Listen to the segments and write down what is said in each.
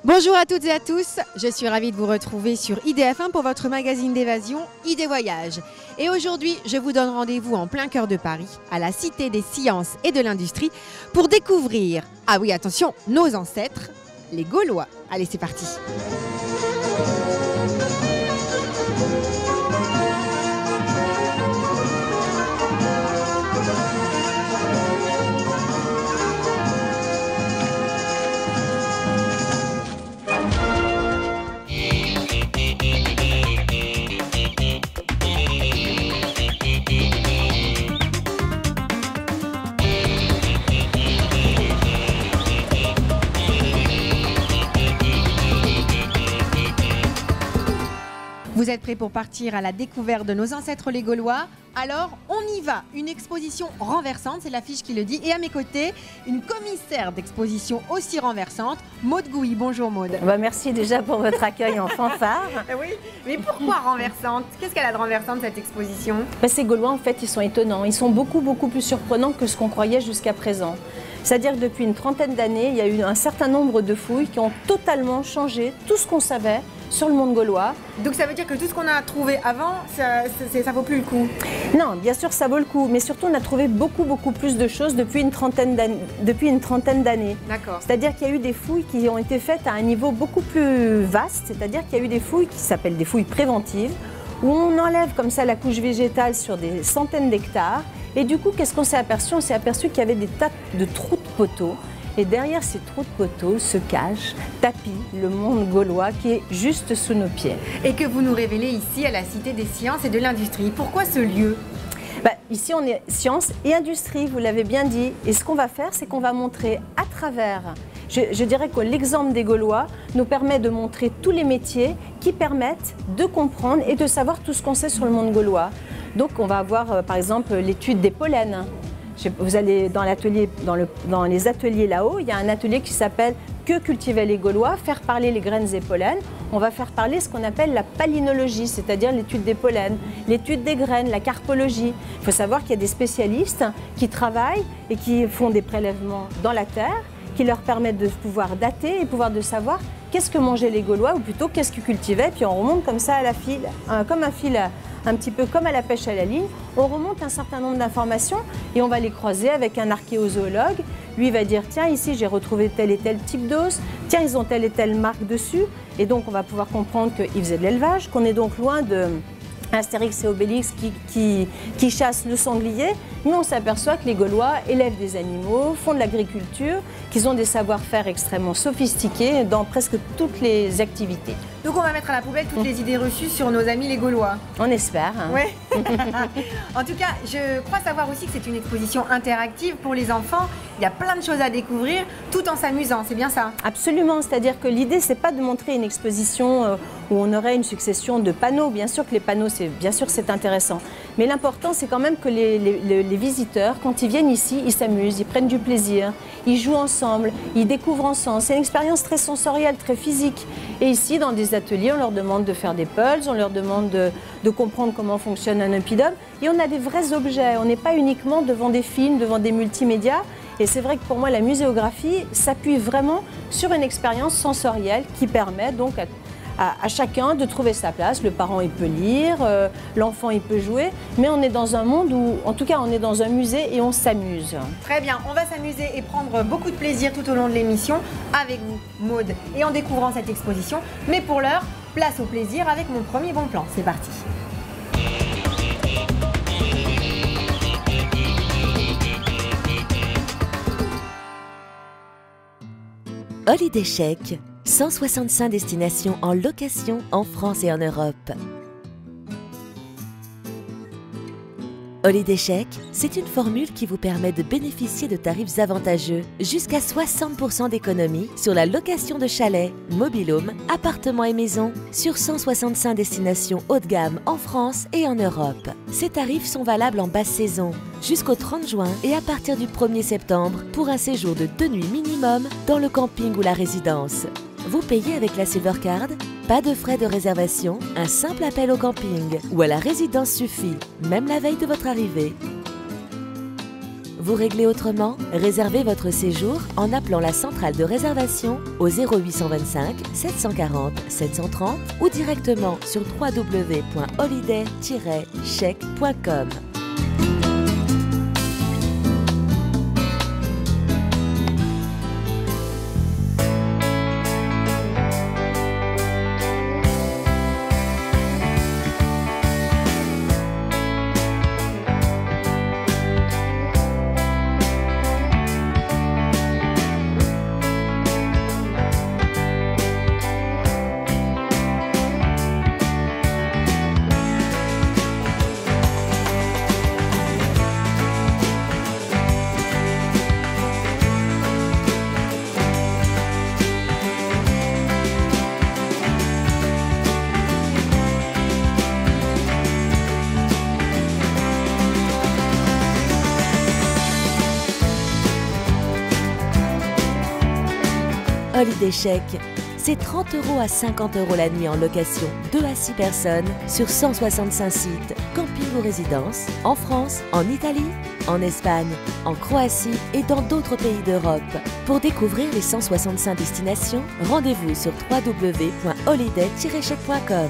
Bonjour à toutes et à tous, je suis ravie de vous retrouver sur IDF1 pour votre magazine d'évasion ID Voyage. Et aujourd'hui, je vous donne rendez-vous en plein cœur de Paris, à la Cité des Sciences et de l'Industrie, pour découvrir, ah oui attention, nos ancêtres, les Gaulois. Allez, c'est parti. Vous êtes prêts pour partir à la découverte de nos ancêtres les Gaulois? Alors, on y va. Une exposition renversante, c'est l'affiche qui le dit. Et à mes côtés, une commissaire d'exposition aussi renversante, Maude Gouy. Bonjour Maude. Merci déjà pour votre accueil en fanfare. Oui, mais pourquoi renversante? Qu'est-ce qu'elle a de renversante cette exposition? Ces Gaulois, en fait, ils sont étonnants. Ils sont beaucoup plus surprenants que ce qu'on croyait jusqu'à présent. C'est-à-dire que depuis une trentaine d'années, il y a eu un certain nombre de fouilles qui ont totalement changé tout ce qu'on savait sur le monde gaulois. Donc ça veut dire que tout ce qu'on a trouvé avant, ça vaut plus le coup? Non, bien sûr ça vaut le coup, mais surtout on a trouvé beaucoup plus de choses depuis une trentaine d'années. D'accord. C'est-à-dire qu'il y a eu des fouilles qui ont été faites à un niveau beaucoup plus vaste, c'est-à-dire qu'il y a eu des fouilles qui s'appellent des fouilles préventives, où on enlève comme ça la couche végétale sur des centaines d'hectares, et du coup qu'est-ce qu'on s'est aperçu? On s'est aperçu qu'il y avait des tas de trous de poteaux. Et derrière ces trous de poteaux se cache, tapis, le monde gaulois qui est juste sous nos pieds. Et que vous nous révélez ici à la Cité des Sciences et de l'Industrie. Pourquoi ce lieu? Ici, on est sciences et industrie, vous l'avez bien dit. Et ce qu'on va faire, c'est qu'on va montrer à travers, je dirais que l'exemple des Gaulois nous permet de montrer tous les métiers qui permettent de comprendre et de savoir tout ce qu'on sait sur le monde gaulois. Donc, on va avoir, par exemple, l'étude des pollens. Vous allez dans l'atelier, dans les ateliers là-haut, il y a un atelier qui s'appelle « Que cultivaient les Gaulois ?» Faire parler les graines et pollens. On va faire parler ce qu'on appelle la palynologie, c'est-à-dire l'étude des pollens, l'étude des graines, la carpologie. Il faut savoir qu'il y a des spécialistes qui travaillent et qui font des prélèvements dans la terre, qui leur permettent de pouvoir dater et pouvoir de savoir qu'est-ce que mangeaient les Gaulois, ou plutôt qu'est-ce qu'ils cultivaient. Puis on remonte comme ça à la file, comme un fil, un petit peu comme à la pêche à la ligne. On remonte un certain nombre d'informations et on va les croiser avec un archéozoologue. Lui il va dire, tiens, ici j'ai retrouvé tel et tel type d'os, tiens, ils ont telle et telle marque dessus. Et donc on va pouvoir comprendre qu'ils faisaient de l'élevage, qu'on est donc loin de Astérix et Obélix qui chassent le sanglier. Nous, on s'aperçoit que les Gaulois élèvent des animaux, font de l'agriculture, qu'ils ont des savoir-faire extrêmement sophistiqués dans presque toutes les activités. Donc on va mettre à la poubelle toutes les idées reçues sur nos amis les Gaulois. On espère. Hein. Ouais. En tout cas, je crois savoir aussi que c'est une exposition interactive pour les enfants. Il y a plein de choses à découvrir tout en s'amusant, c'est bien ça? Absolument, c'est-à-dire que l'idée, c'est pas de montrer une exposition où on aurait une succession de panneaux. Bien sûr que les panneaux, bien sûr c'est intéressant. Mais l'important, c'est quand même que les visiteurs, quand ils viennent ici, ils s'amusent, ils prennent du plaisir, ils jouent ensemble, ils découvrent ensemble. C'est une expérience très sensorielle, très physique. Et ici, dans des ateliers, on leur demande de faire des puzzles, on leur demande de comprendre comment fonctionne un oppidum. Et on a des vrais objets, on n'est pas uniquement devant des films, devant des multimédias. Et c'est vrai que pour moi, la muséographie s'appuie vraiment sur une expérience sensorielle qui permet donc à chacun de trouver sa place. Le parent, il peut lire, l'enfant, il peut jouer, mais on est dans un monde où, en tout cas, on est dans un musée et on s'amuse. Très bien, on va s'amuser et prendre beaucoup de plaisir tout au long de l'émission avec vous, Maude, et en découvrant cette exposition. Mais pour l'heure, place au plaisir avec mon premier bon plan. C'est parti. Holiday Check, 165 destinations en location en France et en Europe. Holiday Check, c'est une formule qui vous permet de bénéficier de tarifs avantageux, jusqu'à 60% d'économie sur la location de chalets, mobil-homes, appartements et maisons sur 165 destinations haut de gamme en France et en Europe. Ces tarifs sont valables en basse saison, jusqu'au 30 juin et à partir du 1er septembre pour un séjour de 2 nuits minimum dans le camping ou la résidence. Vous payez avec la Silver Card, pas de frais de réservation, un simple appel au camping ou à la résidence suffit, même la veille de votre arrivée. Vous réglez autrement? Réservez votre séjour en appelant la centrale de réservation au 0825 740 730 ou directement sur www.holiday-check.com. Holiday Check, c'est 30 € à 50 € la nuit en location, 2 à 6 personnes, sur 165 sites, camping ou résidence, en France, en Italie, en Espagne, en Croatie et dans d'autres pays d'Europe. Pour découvrir les 165 destinations, rendez-vous sur www.holiday-check.com.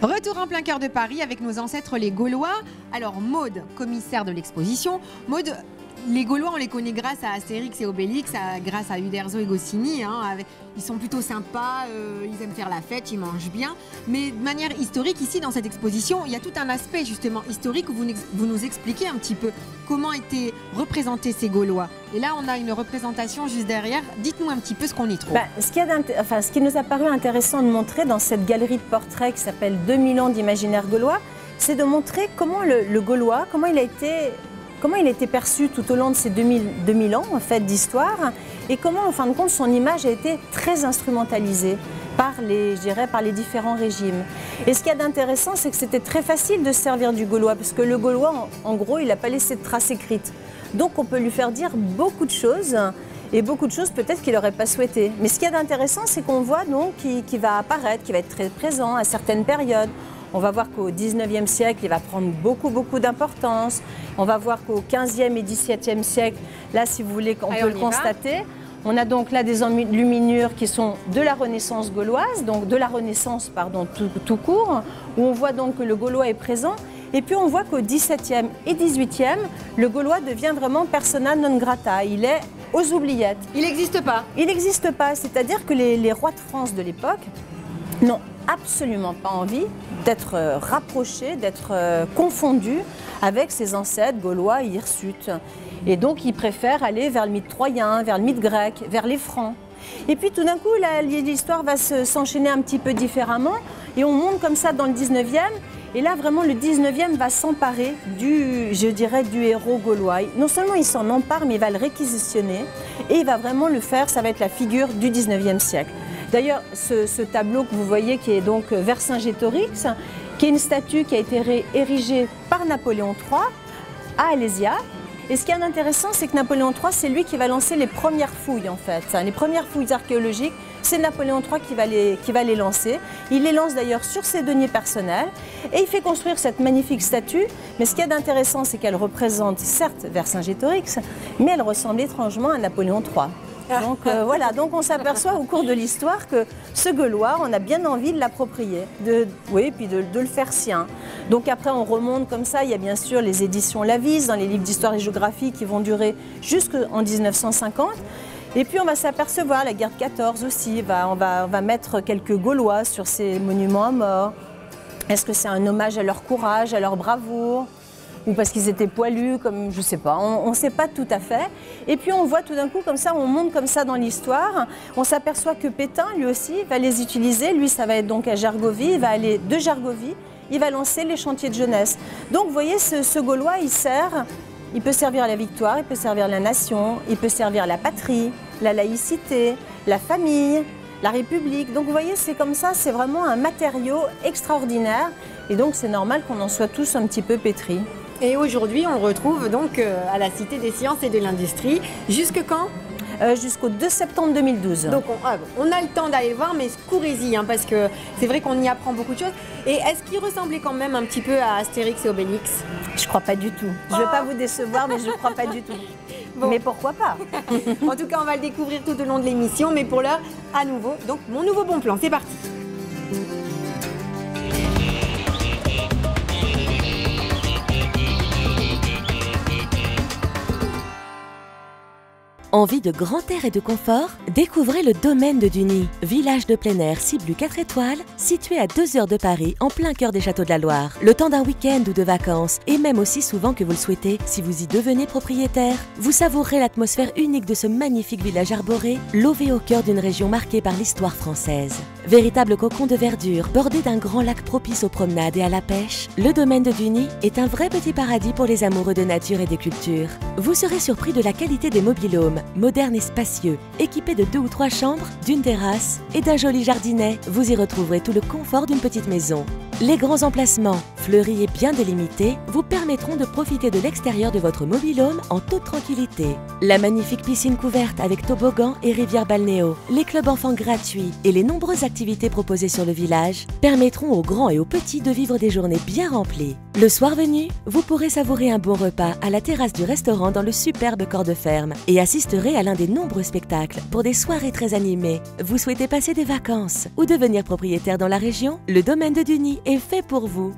Retour en plein cœur de Paris avec nos ancêtres les Gaulois. Alors Maude, commissaire de l'exposition. Maude, les Gaulois, on les connaît grâce à Astérix et Obélix, grâce à Uderzo et Goscinny. Ils sont plutôt sympas, ils aiment faire la fête, ils mangent bien. Mais de manière historique, ici, dans cette exposition, il y a tout un aspect justement historique où vous nous expliquez un petit peu comment étaient représentés ces Gaulois. Et là, on a une représentation juste derrière. Dites-nous un petit peu ce qu'on y trouve. Ce qui nous a paru intéressant de montrer dans cette galerie de portraits qui s'appelle 2000 ans d'imaginaire gaulois, c'est de montrer comment le Gaulois, comment il a été perçu tout au long de ces 2000 ans en fait, d'histoire et comment, en fin de compte, son image a été très instrumentalisée par les différents régimes. Et ce qu'il y a d'intéressant, c'est que c'était très facile de se servir du Gaulois, parce que le Gaulois, en gros, il n'a pas laissé de traces écrites. Donc on peut lui faire dire beaucoup de choses, et beaucoup de choses peut-être qu'il n'aurait pas souhaité. Mais ce qu'il y a d'intéressant, c'est qu'on voit donc qu'il va apparaître, qu'il va être très présent à certaines périodes. On va voir qu'au 19e siècle, il va prendre beaucoup d'importance. On va voir qu'au 15e et 17e siècle, là, si vous voulez, on peut le constater. On a donc là des enluminures qui sont de la Renaissance gauloise, donc de la Renaissance, pardon, tout court, où on voit donc que le Gaulois est présent. Et puis on voit qu'au 17e et 18e, le Gaulois devient vraiment persona non grata. Il est aux oubliettes. Il n'existe pas. Il n'existe pas, c'est-à-dire que les rois de France de l'époque n'ont absolument pas envie d'être rapprochés, d'être confondus avec ses ancêtres gaulois et hirsutes. Et donc ils préfèrent aller vers le mythe troyen, vers le mythe grec, vers les Francs. Et puis tout d'un coup, l'histoire va s'enchaîner un petit peu différemment et on monte comme ça dans le 19e. Et là, vraiment, le 19e va s'emparer du héros gaulois. Non seulement il s'en empare, mais il va le réquisitionner et il va vraiment le faire, ça va être la figure du 19e siècle. D'ailleurs, ce tableau que vous voyez qui est donc Vercingétorix, qui est une statue qui a été érigée par Napoléon III à Alésia. Et ce qui est intéressant, c'est que Napoléon III, c'est lui qui va lancer les premières fouilles en fait. Les premières fouilles archéologiques, c'est Napoléon III qui va les lancer. Il les lance d'ailleurs sur ses deniers personnels et il fait construire cette magnifique statue. Mais ce qui est intéressant, c'est qu'elle représente certes Vercingétorix, mais elle ressemble étrangement à Napoléon III. Donc voilà, donc on s'aperçoit au cours de l'histoire que ce Gaulois, on a bien envie de l'approprier, puis de le faire sien. Donc après on remonte comme ça, il y a bien sûr les éditions Lavis dans les livres d'histoire et géographie qui vont durer jusqu'en 1950. Et puis on va s'apercevoir, la guerre de 14 aussi, on va mettre quelques Gaulois sur ces monuments à mort. Est-ce que c'est un hommage à leur courage, à leur bravoure ? Ou parce qu'ils étaient poilus, comme je ne sais pas, on ne sait pas tout à fait. Et puis on voit tout d'un coup comme ça, on monte comme ça dans l'histoire, on s'aperçoit que Pétain, lui aussi, va les utiliser. Lui, ça va être donc à Gergovie, il va aller de Gergovie, il va lancer les chantiers de jeunesse. Donc vous voyez, ce Gaulois, il peut servir la victoire, il peut servir la nation, il peut servir la patrie, la laïcité, la famille, la République. Donc vous voyez, c'est comme ça, c'est vraiment un matériau extraordinaire. Et donc c'est normal qu'on en soit tous un petit peu pétris. Et aujourd'hui, on le retrouve donc à la Cité des Sciences et de l'Industrie. Jusque quand ? jusqu'au 2 septembre 2012. Donc on a le temps d'aller le voir, mais courez-y, hein, parce que c'est vrai qu'on y apprend beaucoup de choses. Et est-ce qu'il ressemblait quand même un petit peu à Astérix et Obélix? Je crois pas du tout. Je ne veux pas vous décevoir, mais je ne crois pas du tout. Bon. Mais pourquoi pas? En tout cas, on va le découvrir tout au long de l'émission, mais pour l'heure, à nouveau, donc mon nouveau bon plan, c'est parti. Envie de grand air et de confort? Découvrez le domaine de Duny, village de plein air cible 4 étoiles, situé à 2 heures de Paris, en plein cœur des châteaux de la Loire. Le temps d'un week-end ou de vacances, et même aussi souvent que vous le souhaitez, si vous y devenez propriétaire. Vous savourerez l'atmosphère unique de ce magnifique village arboré, lové au cœur d'une région marquée par l'histoire française. Véritable cocon de verdure, bordé d'un grand lac propice aux promenades et à la pêche, le domaine de Duny est un vrai petit paradis pour les amoureux de nature et de culture. Vous serez surpris de la qualité des mobil-homes, moderne et spacieux, équipé de 2 ou 3 chambres, d'une terrasse et d'un joli jardinet. Vous y retrouverez tout le confort d'une petite maison. Les grands emplacements, fleuris et bien délimités, vous permettront de profiter de l'extérieur de votre mobil-home en toute tranquillité. La magnifique piscine couverte avec toboggan et rivière balnéo, les clubs enfants gratuits et les nombreuses activités proposées sur le village permettront aux grands et aux petits de vivre des journées bien remplies. Le soir venu, vous pourrez savourer un bon repas à la terrasse du restaurant dans le superbe corps de ferme et assisterez à l'un des nombreux spectacles pour des soirées très animées. Vous souhaitez passer des vacances ou devenir propriétaire dans la région? Le domaine de Duny est fait pour vous.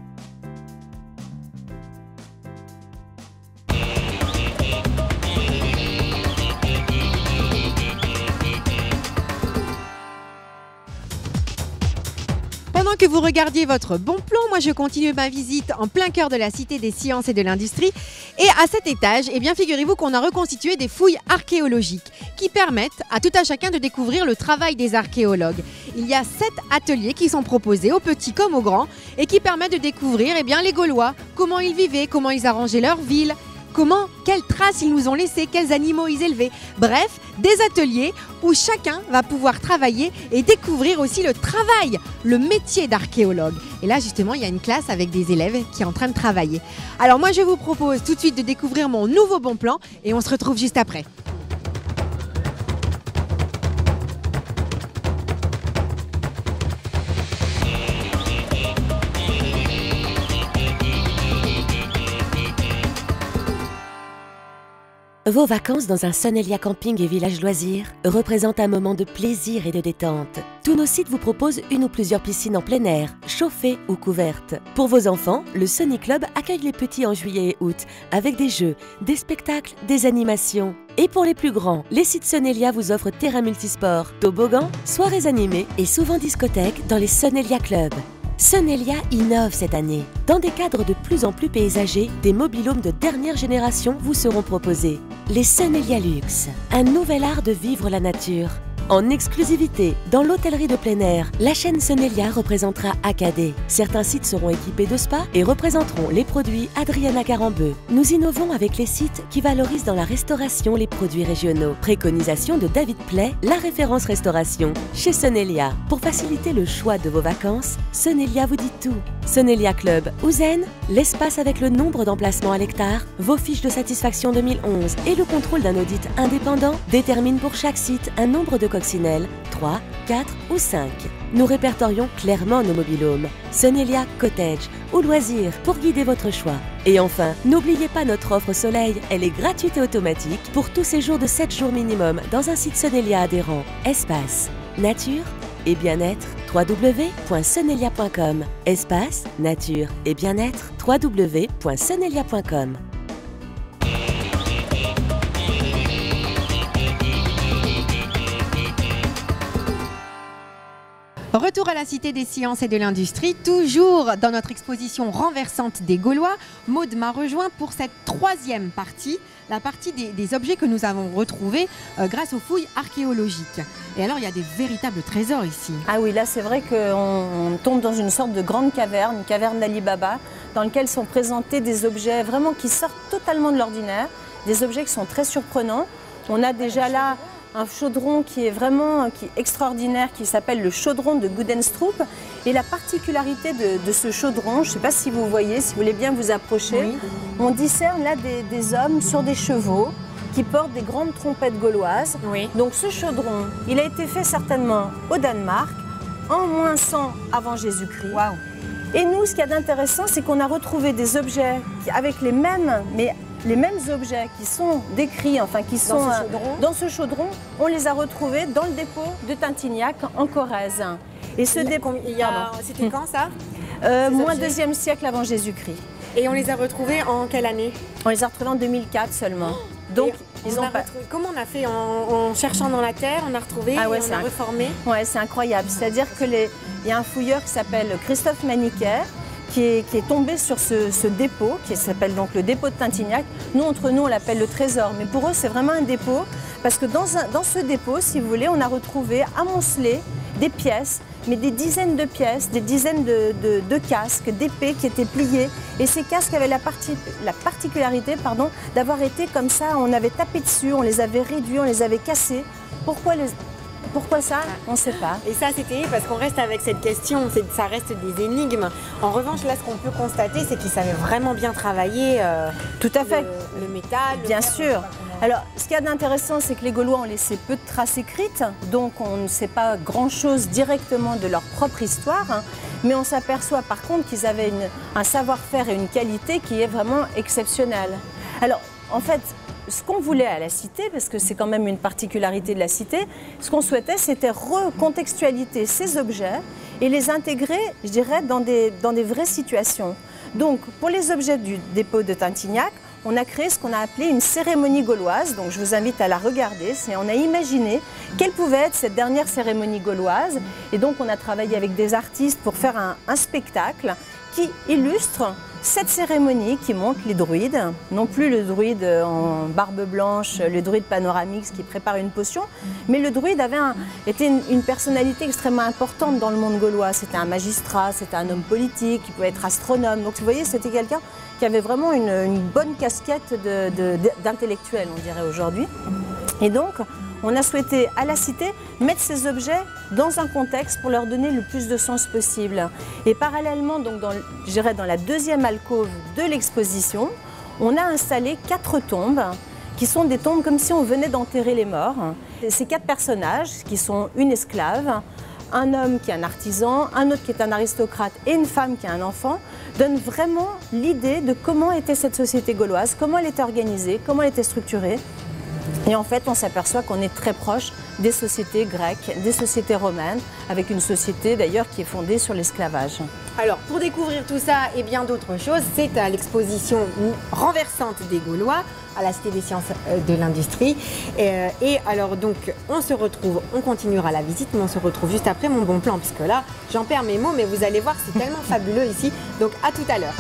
Pendant que vous regardiez votre bon plan, moi je continue ma visite en plein cœur de la Cité des Sciences et de l'Industrie. Et à cet étage, eh bien, figurez-vous qu'on a reconstitué des fouilles archéologiques qui permettent à tout un chacun de découvrir le travail des archéologues. Il y a 7 ateliers qui sont proposés aux petits comme aux grands et qui permettent de découvrir eh bien, les Gaulois, comment ils vivaient, comment ils arrangeaient leur ville, quelles traces ils nous ont laissées, quels animaux ils élevaient. Bref, des ateliers où chacun va pouvoir travailler et découvrir aussi le travail, le métier d'archéologue. Et là, justement, il y a une classe avec des élèves qui sont en train de travailler. Alors moi, je vous propose tout de suite de découvrir mon nouveau bon plan et on se retrouve juste après. Vos vacances dans un Sonelia Camping et Village Loisirs représentent un moment de plaisir et de détente. Tous nos sites vous proposent une ou plusieurs piscines en plein air, chauffées ou couvertes. Pour vos enfants, le Sunny Club accueille les petits en juillet et août, avec des jeux, des spectacles, des animations. Et pour les plus grands, les sites Sonelia vous offrent terrain multisport, toboggan, soirées animées et souvent discothèques dans les Sonelia Clubs. Sonelia innove cette année. Dans des cadres de plus en plus paysagers, des mobil-homes de dernière génération vous seront proposés. Les Sonelia Luxe, un nouvel art de vivre la nature. En exclusivité, dans l'hôtellerie de plein air, la chaîne Sonelia représentera Acadé. Certains sites seront équipés de spa et représenteront les produits Adriana Carambeu. Nous innovons avec les sites qui valorisent dans la restauration les produits régionaux. Préconisation de David Play, la référence restauration, chez Sonelia. Pour faciliter le choix de vos vacances, Sonelia vous dit tout. Sonelia Club Ouzen, l'espace avec le nombre d'emplacements à l'hectare, vos fiches de satisfaction 2011 et le contrôle d'un audit indépendant déterminent pour chaque site un nombre de coccinelles, 3, 4 ou 5. Nous répertorions clairement nos mobil-homes. Sonelia Cottage ou Loisirs pour guider votre choix. Et enfin, n'oubliez pas notre offre soleil, elle est gratuite et automatique pour tout séjour de 7 jours minimum dans un site Sonelia adhérent. Espace, nature et bien-être, www.sonelia.com. Espace, nature et bien-être, www.sonelia.com. Retour à la Cité des Sciences et de l'Industrie, toujours dans notre exposition renversante des Gaulois. Maud m'a rejoint pour cette 3e partie, la partie des objets que nous avons retrouvés grâce aux fouilles archéologiques. Et alors, il y a des véritables trésors ici. Ah oui, là, c'est vrai qu'on tombe dans une sorte de grande caverne, une caverne d'Ali Baba, dans laquelle sont présentés des objets vraiment qui sortent totalement de l'ordinaire, des objets qui sont très surprenants. On a déjà là un chaudron qui est extraordinaire, qui s'appelle le chaudron de Gudenstroop. Et la particularité de ce chaudron, je ne sais pas si vous voyez, si vous voulez bien vous approcher, oui. On discerne là des hommes sur des chevaux, qui portent des grandes trompettes gauloises. Oui. Donc ce chaudron, il a été fait certainement au Danemark, en moins 100 avant Jésus-Christ. Waouh. Et nous, ce qu'il y a d'intéressant, c'est qu'on a retrouvé des objets avec les mêmes objets qui sont décrits, enfin qui sont dans ce chaudron, on les a retrouvés dans le dépôt de Tintignac en Corrèze. Et ce dépôt, c'était quand ça? moins 2e siècle avant Jésus-Christ. Et on les a retrouvés en quelle année? On les a retrouvés en 2004 seulement. Donc, comment on a fait en cherchant dans la terre, on a retrouvé, on a reformé? Ouais, c'est incroyable. C'est-à-dire qu'il y a un fouilleur qui s'appelle Christophe Maniquet qui est tombé sur ce dépôt, qui s'appelle donc le dépôt de Tintignac. Nous, entre nous, on l'appelle le trésor. Mais pour eux, c'est vraiment un dépôt. Parce que dans ce dépôt, si vous voulez, on a retrouvé amoncelé des pièces, mais des dizaines de pièces, des dizaines de casques, d'épées qui étaient pliées. Et ces casques avaient la particularité d'avoir été comme ça, on avait tapé dessus, on les avait réduits, on les avait cassés. Pourquoi ça? On ne sait pas. Et ça, c'était parce qu'on reste avec cette question, ça reste des énigmes. En revanche, là, ce qu'on peut constater, c'est qu'ils savaient vraiment bien travailler tout à fait. Le métal. Bien sûr. Alors, ce qu'il y a d'intéressant, c'est que les Gaulois ont laissé peu de traces écrites, donc on ne sait pas grand-chose directement de leur propre histoire, hein, mais on s'aperçoit par contre qu'ils avaient un savoir-faire et une qualité qui est vraiment exceptionnelle. Alors, en fait, ce qu'on voulait à la cité, parce que c'est quand même une particularité de la cité, ce qu'on souhaitait, c'était recontextualiser ces objets et les intégrer, je dirais, dans des vraies situations. Donc, pour les objets du dépôt de Tintignac, on a créé ce qu'on a appelé une cérémonie gauloise, donc je vous invite à la regarder. On a imaginé quelle pouvait être cette dernière cérémonie gauloise, et donc on a travaillé avec des artistes pour faire un spectacle qui illustre cette cérémonie qui montre les druides, non plus le druide en barbe blanche, le druide panoramix qui prépare une potion, mais le druide était une personnalité extrêmement importante dans le monde gaulois. C'était un magistrat, c'était un homme politique, il pouvait être astronome. Donc vous voyez, c'était quelqu'un qui avait vraiment une bonne casquette d'intellectuel, on dirait aujourd'hui. Et donc, on a souhaité, à la cité, mettre ces objets dans un contexte pour leur donner le plus de sens possible. Et parallèlement, donc je dirais dans la deuxième alcôve de l'exposition, on a installé 4 tombes, qui sont des tombes comme si on venait d'enterrer les morts. Ces 4 personnages, qui sont une esclave, un homme qui est un artisan, un autre qui est un aristocrate et une femme qui a un enfant, donnent vraiment l'idée de comment était cette société gauloise, comment elle était organisée, comment elle était structurée. Et en fait, on s'aperçoit qu'on est très proche des sociétés grecques, des sociétés romaines, avec une société d'ailleurs qui est fondée sur l'esclavage. Alors, pour découvrir tout ça et bien d'autres choses, c'est à l'exposition renversante des Gaulois, à la Cité des Sciences de l'Industrie. Et alors, donc, on continuera la visite, mais on se retrouve juste après mon bon plan, puisque là, j'en perds mes mots, mais vous allez voir, c'est tellement fabuleux ici. Donc, à tout à l'heure.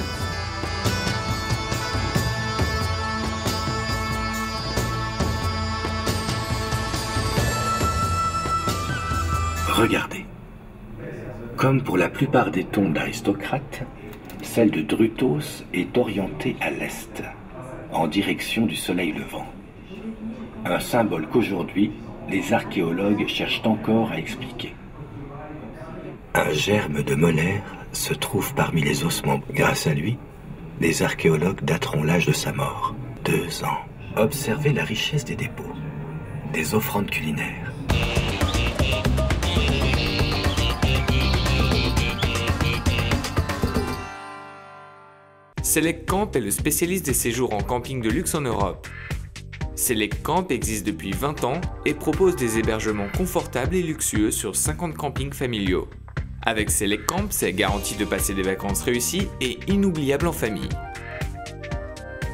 Regardez. Comme pour la plupart des tombes d'aristocrates, celle de Drutos est orientée à l'est, en direction du soleil levant. Un symbole qu'aujourd'hui, les archéologues cherchent encore à expliquer. Un germe de molaire se trouve parmi les ossements. Grâce à lui, les archéologues dateront l'âge de sa mort, 2 ans. Observez la richesse des dépôts, des offrandes culinaires. Select Camp est le spécialiste des séjours en camping de luxe en Europe. Select Camp existe depuis 20 ans et propose des hébergements confortables et luxueux sur 50 campings familiaux. Avec Select Camp, c'est garanti de passer des vacances réussies et inoubliables en famille.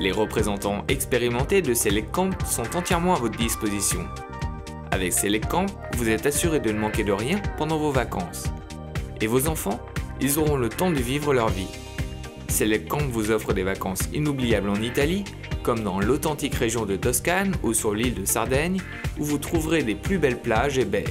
Les représentants expérimentés de Select Camp sont entièrement à votre disposition. Avec Select Camp, vous êtes assuré de ne manquer de rien pendant vos vacances. Et vos enfants, ils auront le temps de vivre leur vie. Select Camp vous offre des vacances inoubliables en Italie, comme dans l'authentique région de Toscane ou sur l'île de Sardaigne, où vous trouverez des plus belles plages et baies.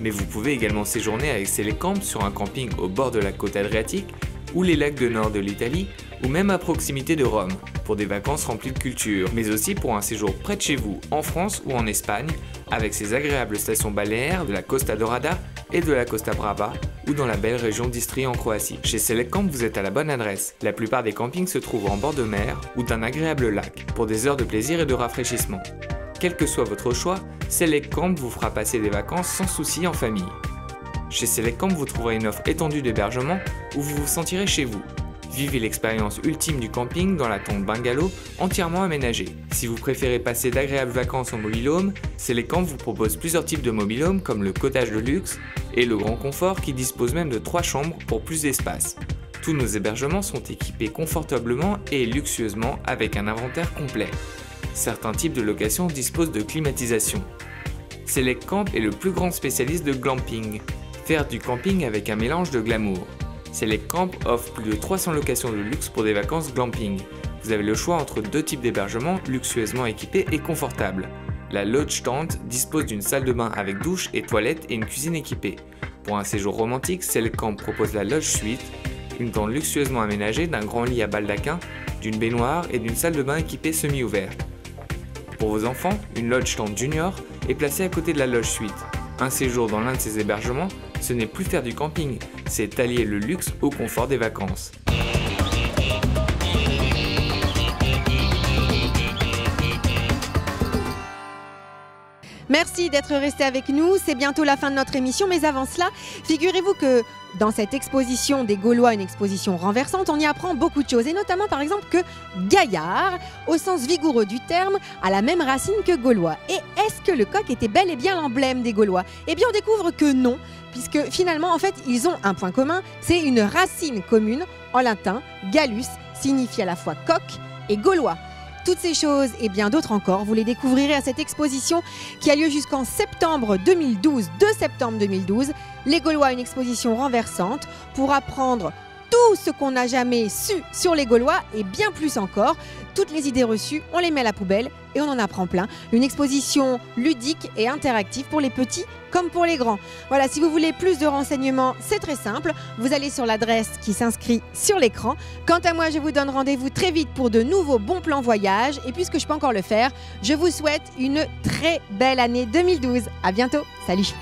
Mais vous pouvez également séjourner avec Select Camp sur un camping au bord de la côte adriatique, ou les lacs de nord de l'Italie, ou même à proximité de Rome, pour des vacances remplies de culture, mais aussi pour un séjour près de chez vous, en France ou en Espagne, avec ses agréables stations balnéaires de la Costa Dorada et de la Costa Brava ou dans la belle région d'Istrie en Croatie. Chez Select Camp, vous êtes à la bonne adresse. La plupart des campings se trouvent en bord de mer ou d'un agréable lac pour des heures de plaisir et de rafraîchissement. Quel que soit votre choix, Select Camp vous fera passer des vacances sans souci en famille. Chez Select Camp, vous trouverez une offre étendue d'hébergement où vous vous sentirez chez vous. Vivez l'expérience ultime du camping dans la tente bungalow entièrement aménagée. Si vous préférez passer d'agréables vacances en mobil-home, Select Camp vous propose plusieurs types de mobil-home comme le cottage de luxe et le grand confort qui dispose même de 3 chambres pour plus d'espace. Tous nos hébergements sont équipés confortablement et luxueusement avec un inventaire complet. Certains types de locations disposent de climatisation. Select Camp est le plus grand spécialiste de glamping, faire du camping avec un mélange de glamour. Select Camp offre plus de 300 locations de luxe pour des vacances glamping. Vous avez le choix entre 2 types d'hébergements luxueusement équipés et confortables. La Lodge Tente dispose d'une salle de bain avec douche et toilette et une cuisine équipée. Pour un séjour romantique, Select Camp propose la Lodge Suite, une tente luxueusement aménagée d'un grand lit à baldaquin, d'une baignoire et d'une salle de bain équipée semi-ouverte. Pour vos enfants, une Lodge Tente Junior est placée à côté de la Lodge Suite. Un séjour dans l'un de ces hébergements, ce n'est plus faire du camping, c'est allier le luxe au confort des vacances. Merci d'être resté avec nous, c'est bientôt la fin de notre émission, mais avant cela, figurez-vous que dans cette exposition des Gaulois, une exposition renversante, on y apprend beaucoup de choses, et notamment par exemple que gaillard, au sens vigoureux du terme, a la même racine que Gaulois. Et est-ce que le coq était bel et bien l'emblème des Gaulois? Eh bien on découvre que non, puisque finalement en fait ils ont un point commun, c'est une racine commune, en latin, gallus signifie à la fois coq et gaulois. Toutes ces choses et bien d'autres encore, vous les découvrirez à cette exposition qui a lieu jusqu'en septembre 2012, 2 septembre 2012. Les Gaulois, une exposition renversante pour apprendre tout ce qu'on n'a jamais su sur les Gaulois et bien plus encore. Toutes les idées reçues, on les met à la poubelle et on en apprend plein. Une exposition ludique et interactive pour les petits comme pour les grands. Voilà, si vous voulez plus de renseignements, c'est très simple. Vous allez sur l'adresse qui s'inscrit sur l'écran. Quant à moi, je vous donne rendez-vous très vite pour de nouveaux bons plans voyage. Et puisque je peux encore le faire, je vous souhaite une très belle année 2012. À bientôt. Salut.